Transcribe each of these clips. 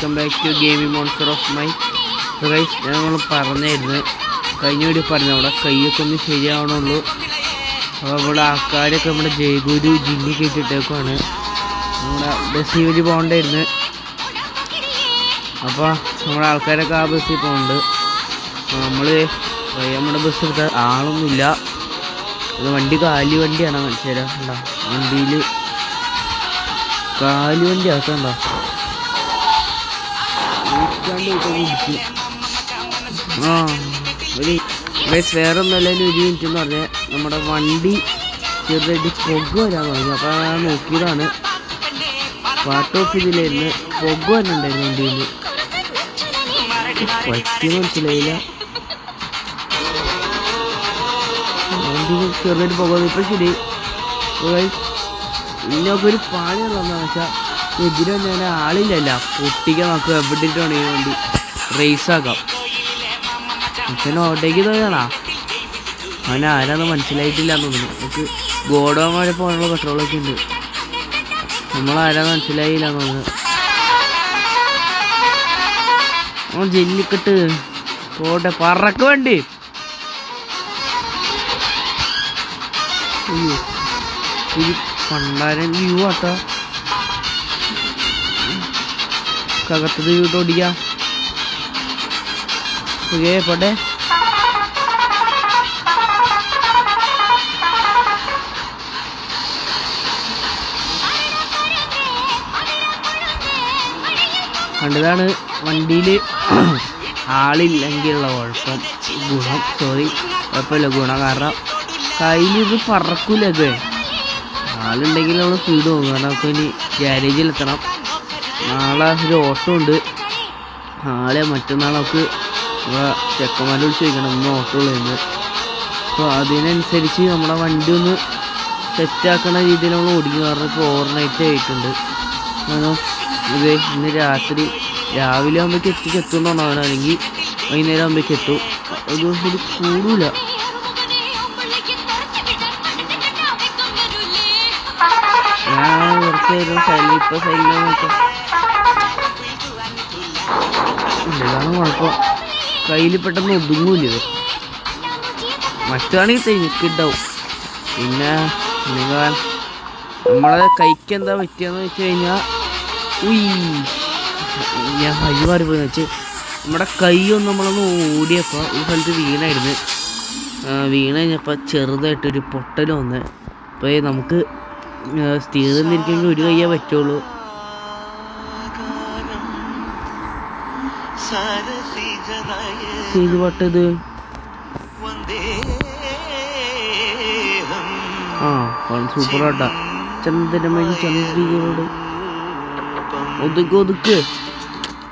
Welcome back to gaming monster of my guys. ഞങ്ങൾ പറഞ്ഞായിരുന്നു കഴിഞ്ഞ വീഡിയോ പറഞ്ഞു നമ്മുടെ കൈയൊക്കെ ഒന്ന് ശരിയാവണുള്ളൂ. അപ്പോൾ ഇവിടെ ആൾക്കാരൊക്കെ നമ്മുടെ ജയഗുരു ജില്ലി കയറ്റിട്ടേക്കുവാണ്. നമ്മുടെ ബസ്സിൽ വഴി പോകണ്ടായിരുന്നു. അപ്പോൾ നമ്മുടെ ആൾക്കാരൊക്കെ ആ ബസ്സിൽ പോകുന്നുണ്ട്. നമ്മൾ നമ്മുടെ ബസ് എടുത്ത ആളൊന്നുമില്ല. അത് വണ്ടി കാലി വണ്ടിയാണ്. മനസ്സിലാ ഉണ്ടോ? വണ്ടിയിൽ കാലി വണ്ടി ആക്കണ്ടോ വേറെ ഒന്നല്ല. 1 മിനിറ്റ് എന്ന് പറഞ്ഞാൽ നമ്മുടെ വണ്ടി ചെറുതായിട്ട് പുക വരാൻ തുടങ്ങി. അപ്പോൾ ഞാൻ നോക്കിയതാണ്. പാർട്ട് ഓഫ് ഇതിലായിരുന്നു. പുക വന്നിട്ടുണ്ടായിരുന്നു വണ്ടിയിൽ. പറ്റി മനസ്സിലായില്ല. വണ്ടി ചെറുതായിട്ട് പുക വന്നു. ഇപ്പം ശരി. ഇന്നൊക്കെ ഒരു പാണി തന്നാന്ന് വെച്ചാൽ എതിരെ ഞാൻ ആളില്ലല്ല. പൊട്ടിക്കാൻ നോക്കുക. എവിടെ ഇട്ടാണ് ഈ വണ്ടി റേസാക്കാം. പക്ഷേ ഓട്ടേക്ക് തോന്നാ അവൻ ആരാന്ന് മനസ്സിലായിട്ടില്ല എന്ന് തോന്നുന്നു. നമുക്ക് ഗോഡൗൺ വരെ പോകാനുള്ള പെട്രോളൊക്കെ ഉണ്ട്. നമ്മളാരാന്ന് മനസ്സിലായില്ല എന്ന് തോന്നുന്നു. ജെല്ലിക്കെട്ട് പോട്ടെ പറക്ക് വേണ്ടി. അയ്യോ ഇത് പണ്ടാരൻ വ്യൂ ആട്ടോ. കകത്തത് വീട്ട് ഓടിക്കാം. ഓക്കേ പോട്ടെ. കണ്ടതാണ് വണ്ടിയിൽ ആളില്ലെങ്കിലുള്ള കുഴപ്പം. കുഴപ്പമില്ല ഗുണം. കാരണം കയ്യിലിത് പറക്കൂലൊക്കെ. ആളുണ്ടെങ്കിൽ നമ്മൾ സ്പീഡ് പോകും. കാരണം നമുക്ക് ഇനി ഗ്യാരേജിലെത്തണം. നാളെ ഒരു ഓട്ടോ ഉണ്ട്. നാളെ മറ്റന്നാൾ നമുക്ക് ചെക്കന്മാരെ വിളിച്ച് ചോദിക്കണം ഇന്ന് ഓട്ടോ ഉള്ളതെന്ന്. അപ്പോൾ അതിനനുസരിച്ച് നമ്മുടെ വണ്ടി ഒന്ന് സെറ്റാക്കണ രീതിയിൽ നമ്മൾ ഓടിക്കും. കാരണം ഇപ്പോൾ ഓവർനൈറ്റ് ആയിട്ടുണ്ട്. ഇത് ഇന്ന് രാവിലെ ആകുമ്പോഴേക്ക് എത്തുന്നുണ്ടോ അല്ലെങ്കിൽ വൈകുന്നേരം ആകുമ്പോഴേക്ക് എത്തും. ഒരു കൂടില്ല. ഞാൻ കുറച്ചായിരുന്നു സൈഡിൽ. ഇപ്പോൾ സൈഡിലാണ് നോക്കാം. ഇതാണ് കുഴപ്പം. കയ്യിൽ പെട്ടെന്ന് ഒതുങ്ങൂല. മറ്റാണെങ്കിൽ തെഞ്ഞിക്കിട്ടാവും. പിന്നെ നമ്മളെ കൈക്ക് എന്താ പറ്റിയെന്ന് വെച്ച് കഴിഞ്ഞാൽ ഞാൻ കൈ മാറിപ്പോയെന്ന് വെച്ച് നമ്മുടെ കൈയൊന്നും നമ്മളൊന്ന് ഓടിയപ്പോൾ ഈ സ്ഥലത്ത് വീണായിരുന്നു. വീണ് കഴിഞ്ഞപ്പോൾ ചെറുതായിട്ടൊരു പൊട്ടൽ വന്ന്. അപ്പോൾ നമുക്ക് സ്ഥിരന്നിരിക്കുമെങ്കിൽ ഒരു കയ്യേ പറ്റുള്ളൂ. ഇത് പൊട്ടത് സൂപ്പറാട്ടാ. ചന്ദ്രമണി ചന്ദ്രികയോട് ഒതുക്ക്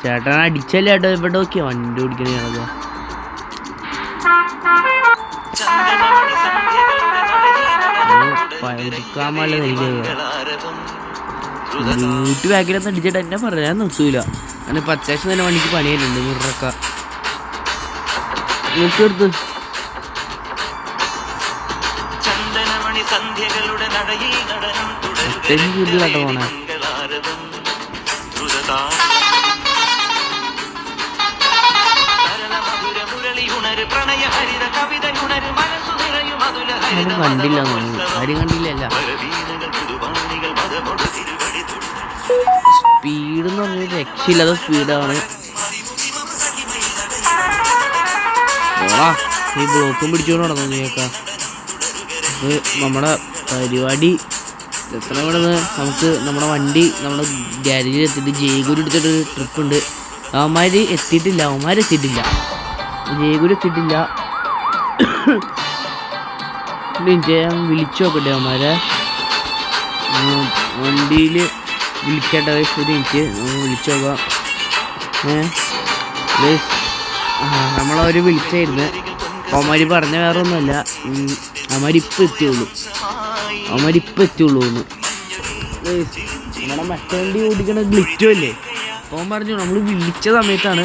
ചേട്ടൻ അടിച്ചല്ലേ ഏട്ടോ. ഇവിടെ നോക്കിയാ വണ്ടി ഓടിക്കണേ. വീട്ടു ബാക്കിലൊന്നും അടിച്ചിട്ട് എന്നെ പറയാൻ നിർത്തൂല. അങ്ങനെ അത്യാവശ്യം തന്നെ വണ്ടിക്ക് പണിയായിട്ടുണ്ട്. മുറക്ക നോക്കിയെടുത്ത് അത്യാവശ്യം വീട്ടിലാട്ടോ പോണേ. കണ്ടില്ല ആരും കണ്ടില്ല. സ്പീഡ് എന്ന് പറഞ്ഞാൽ രക്ഷയില്ലാത്ത സ്പീഡാണ്. ഈ ബ്ലോക്കും പിടിച്ചുകൊണ്ട് നടന്നു നീക്കാ. ഇത് നമ്മുടെ പരിപാടി എത്ര വേണമെന്ന് നമുക്ക് നമ്മുടെ വണ്ടി നമ്മുടെ ഗ്യാരേജിൽ എത്തിയിട്ട് ജയഗുരു എടുത്തിട്ടൊരു ട്രിപ്പ് ഉണ്ട്. അവന്മാർ എത്തിയിട്ടില്ല. ജയഗുരു എത്തിയിട്ടില്ല. ഞാൻ വിളിച്ചു നോക്കട്ടെ അവന്മാരെ. വണ്ടിയിൽ വിളിക്കട്ടെ. ഒരു മിനിറ്റ് വിളിച്ചു നോക്കാം. നമ്മളവർ വിളിച്ചായിരുന്നു. അവന്മാർ പറഞ്ഞ വേറെ ഒന്നുമല്ല. അവന്മാരിപ്പോൾ എത്തിയുള്ളൂ എന്ന്. നമ്മുടെ മറ്റേ വണ്ടി ഓടിക്കണ ഗ്ലിറ്റോ അല്ലേ. അപ്പോൾ അവൻ പറഞ്ഞു നമ്മൾ വിളിച്ച സമയത്താണ്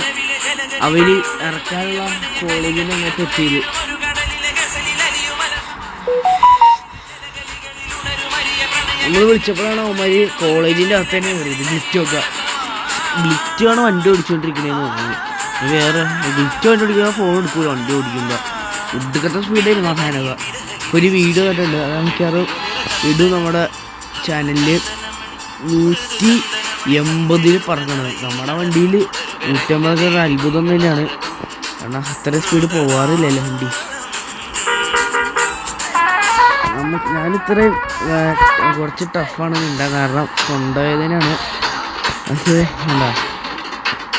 അവർ ഇറക്കാനുള്ള കോളേജിൽ അങ്ങോട്ട് എത്തിയത്. നമ്മൾ വിളിച്ചപ്പോഴാണ് അവന്മാർ കോളേജിൻ്റെ അകത്ത് തന്നെ കയറിയത്. ലിഫ്റ്റ് ഒക്കെ ഗ്ലിറ്റാണ് വണ്ടി ഓടിച്ചുകൊണ്ടിരിക്കണേന്ന് തോന്നുന്നു. വേറെ ഗ്ലിറ്റ് വണ്ടി ഓടിക്കുമ്പോൾ ഫോൺ എടുക്കൂല വണ്ടി ഓടിക്കുമ്പോൾ. ഒടുക്കത്തെ സ്പീഡായിരുന്നു ആ ഫാനൊക്കെ. ഒരു വീഡിയോ കണ്ടിട്ടുണ്ട്, അത് എനിക്കത് ഇടും നമ്മുടെ ചാനലിൽ. 180 പറക്കണത് നമ്മുടെ വണ്ടിയിൽ. 150 ഒരു അത്ഭുതം തന്നെയാണ്, കാരണം അത്ര സ്പീഡ് പോവാറില്ലല്ലോ വണ്ടി. ഞാനിത്രയും കുറച്ച് ടഫാണ് ഉണ്ടാകുക, കാരണം കൊണ്ടുപോയതിനാണ്. പക്ഷേ എന്താ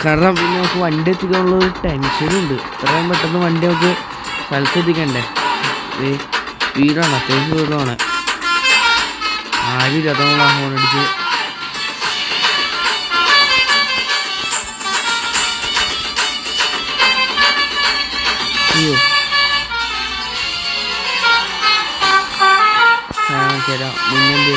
കാരണം പിന്നെ നമുക്ക് വണ്ടി എത്തിക്കാനുള്ളൊരു ടെൻഷനുണ്ട്. ഇത്രയും പെട്ടെന്ന് വണ്ടി നമുക്ക് സ്ഥലത്ത് എത്തിക്കണ്ടേ. സ്പീഡാണ്, അത്യാവശ്യം സ്പീഡാണ്. ആരും നമ്മൾ ആ ഫോൺ അടിച്ച് അയ്യോ ശരാ മുന്നെന്ത്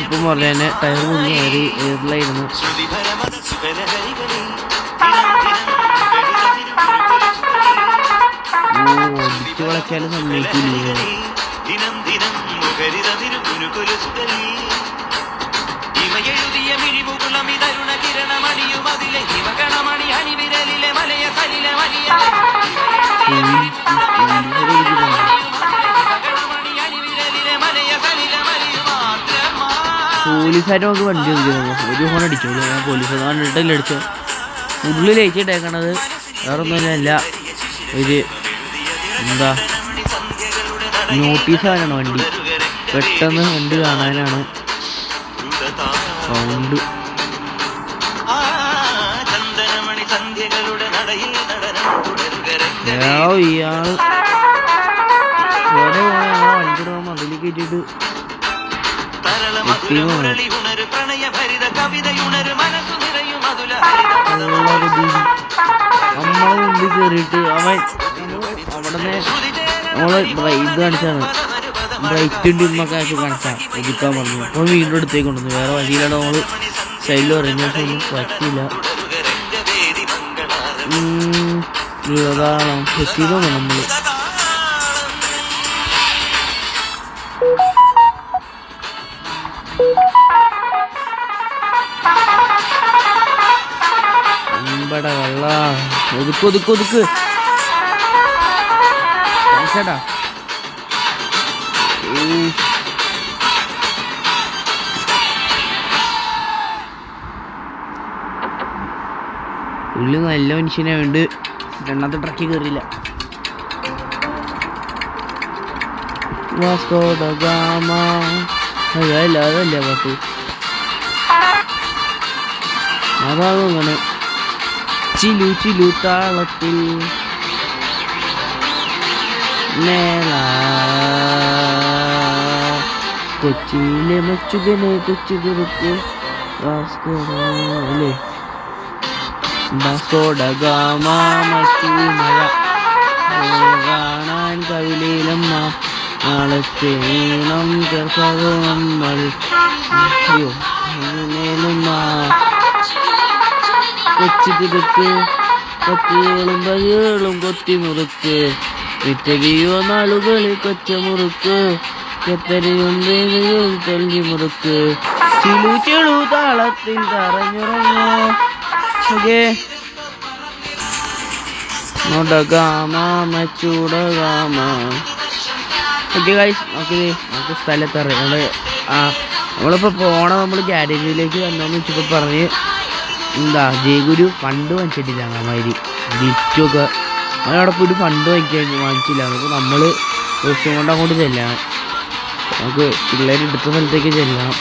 ഇപ്പം പറഞ്ഞ ടയർ മുന്നേ എയറിലായിരുന്നു. അടിച്ചു കളച്ചാലും സമ്മതിക്കില്ല. പോലീസുകാർ നമുക്ക് വണ്ടി ഓടിക്കുന്നു. ഒരു ഫോൺ അടിച്ചു, പോലീസ് കണ്ടിട്ടല്ലേ അടിച്ചോ. ഉള്ളിൽ അയച്ചിട്ടേക്കണത് വേറെ ഒന്നുമില്ല, ഒരു എന്താ നോട്ടീസാണ് വണ്ടി. പെട്ടെന്ന് വണ്ടി കാണാനാണ് സൗണ്ട്. ഇയാൾ ഇവിടെ വണ്ടി മതിലേക്ക് കയറ്റിട്ട് നമ്മളെ മുമ്പിൽ കയറിയിട്ട് അവൻ അവിടെ നമ്മള് ഇത് കാണിച്ചാണ്, ബ്രൈറ്റും ഡിമ്മൊക്കെ ആക്കി കാണിച്ചാൽ ഒതുക്കാൻ പറഞ്ഞു. അപ്പോൾ വീണ്ടും അടുത്തേക്ക് കൊണ്ടുവന്നു. വേറെ വഴിയിലാണ് നമ്മൾ സൈഡിൽ പറയുന്ന ഒന്നും പറ്റില്ല. അതാണ് എത്തിയതാണ് നമ്മൾ. ഇവിടെ വെള്ള ഒതുക്ക് ചേട്ടാ. ഉള്ളിൽ നല്ല മനുഷ്യനെ വേണ്ട. രണ്ടാമത്തെ ട്രക്കിൽ കയറിയില്ല. വാസ്കോ ഡ ഗാമ അതല്ലേ പാട്ട്, അതാകും അങ്ങനെ ചിലു താളത്തിൽ കൊച്ചിയിലെ മച്ചുകനെ കൊച്ചു കുറുക്ക് വാസ്കോടല്ലേ വാസ്കോഡ ഗാമ മറ്റു മഴ കാണാൻ കവിലയിലമ്മ നാളത്തെ ഈണം കേൾക്കാതെ നമ്മൾ. അയ്യോ കൊച്ചു കുറുക്ക് കൊച്ചുകളും പകകളും കൊത്തിമുറുക്ക് വിറ്റരിയോ നാളുകളിൽ കൊച്ചമുറുക്ക് കെത്തരിയുണ്ട് തെല്ലി മുറുക്ക് ചെളു താളത്തിൽ തറഞ്ഞുറങ്ങോ. ഓക്കെ ഓക്കെ ഗൈസ്, നമുക്ക് സ്ഥലത്തറിയാം. നമ്മളിപ്പോൾ നമ്മൾ ഗ്യാരേജിലേക്ക് വന്നോന്ന് വെച്ചപ്പോൾ പറഞ്ഞ് എന്താ ജയഗുരു ഫണ്ട് വാങ്ങിച്ചിട്ടില്ല. അമ്മാതിരി ഗിഫ്റ്റൊക്കെ അവിടെ പോയിട്ട് ഫണ്ട് വാങ്ങിച്ചില്ല. നമുക്ക് നമ്മൾ ദിവസം കൊണ്ട് അങ്ങോട്ട് ചെല്ലണം. നമുക്ക് പിള്ളേർ എടുത്ത സ്ഥലത്തേക്ക് ചെല്ലണം.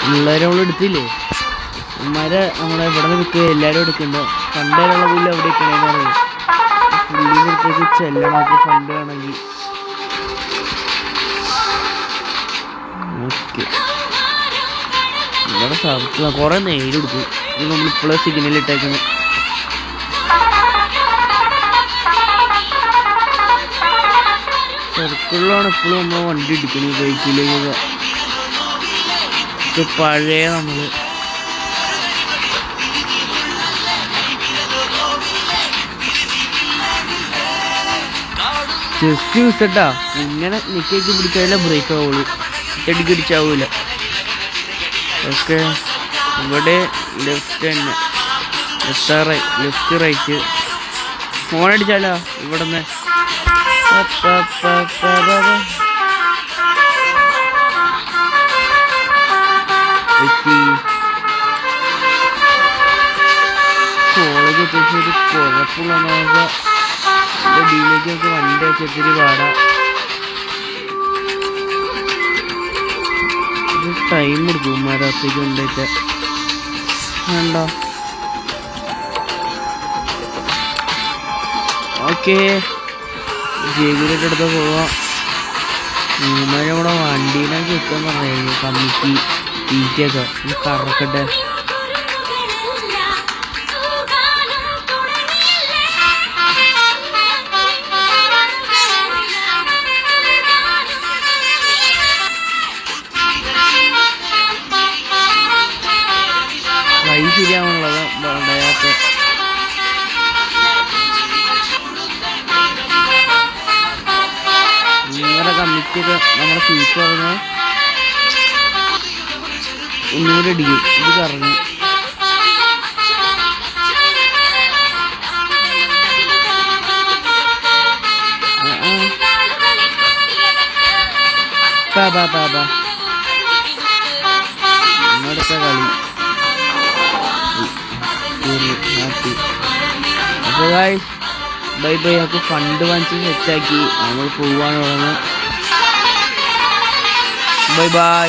പിള്ളേരെ നമ്മൾ എടുത്തില്ലേ, ഉമ്മാരെ നമ്മളെ ഇവിടെ നിന്ന് വിൽക്കുക, എല്ലാവരും എടുക്കുന്നുണ്ട്. ഫണ്ടിനുള്ള പുല്ല് എവിടെ വെക്കണേന്ന് പറയും. പുല്ലിൻ്റെ അടുത്തേക്ക് ചെല്ലണം നമുക്ക് ഫണ്ട് വേണമെങ്കിൽ. ഓക്കെ ഇവിടെ സർക്കിൾ കുറേ നേരം എടുക്കും. ഇത് നമ്മളിപ്പോഴേ സിഗ്നൽ ഇട്ടേക്കണം. സർക്കിളിലാണ് ഇപ്പോഴും നമ്മൾ വണ്ടി ഇടിക്കുന്നത്. ബൈക്കിലേക്ക് പഴയ നമ്മൾ ജസ്റ്റ് മിസ്സട്ടാ. ഇങ്ങനെ നിക്കേക്ക് പിടിച്ചാലേ ബ്രേക്ക് ആവുള്ളൂ, ചെടിക്ക് പിടിച്ചാവൂല. ഓക്കെ, ഇവിടെ ലെഫ്റ്റ് തന്നെ, ലെഫ്റ്റ് റൈറ്റ്. ഫോൺ അടിച്ചാലോ ഇവിടെ നിന്ന്. കോളേജ് അത്യാവശ്യം ഒരു കുഴപ്പമുള്ളതെന്ന് വെച്ചാൽ ഡീലേക്ക് നമുക്ക് വണ്ടി വെച്ചിരി പാടാം. ടൈം എടുക്കും മരത്തേക്ക് കൊണ്ടുപോയിട്ട് വേണ്ട. ഓക്കെ, ജേബിയിലോട്ട് എടുത്ത് പോവാം. നമ്മുടെ വണ്ടീനെ കിട്ടുമെന്ന് പറഞ്ഞു കമ്മിറ്റി തീറ്റയൊക്കെ കറക്കട്ടെ. വഴി ശരിയാവുന്നുള്ളത് ഡയാത്ത്. ഇങ്ങനെ കമ്മിറ്റിയൊക്കെ നമ്മുടെ സീറ്റ് പറഞ്ഞ് ഒന്നുകൂടെ അടിക്കും. ഇത് കറങ്ങി ഇന്നടുത്ത കളി. അപ്പോൾ ഗായ്സ് ബൈ ബൈ. നമുക്ക് ഫണ്ട് വാങ്ങിച്ച് സെറ്റാക്കി നമ്മൾ പോവാണ്. Bye bye.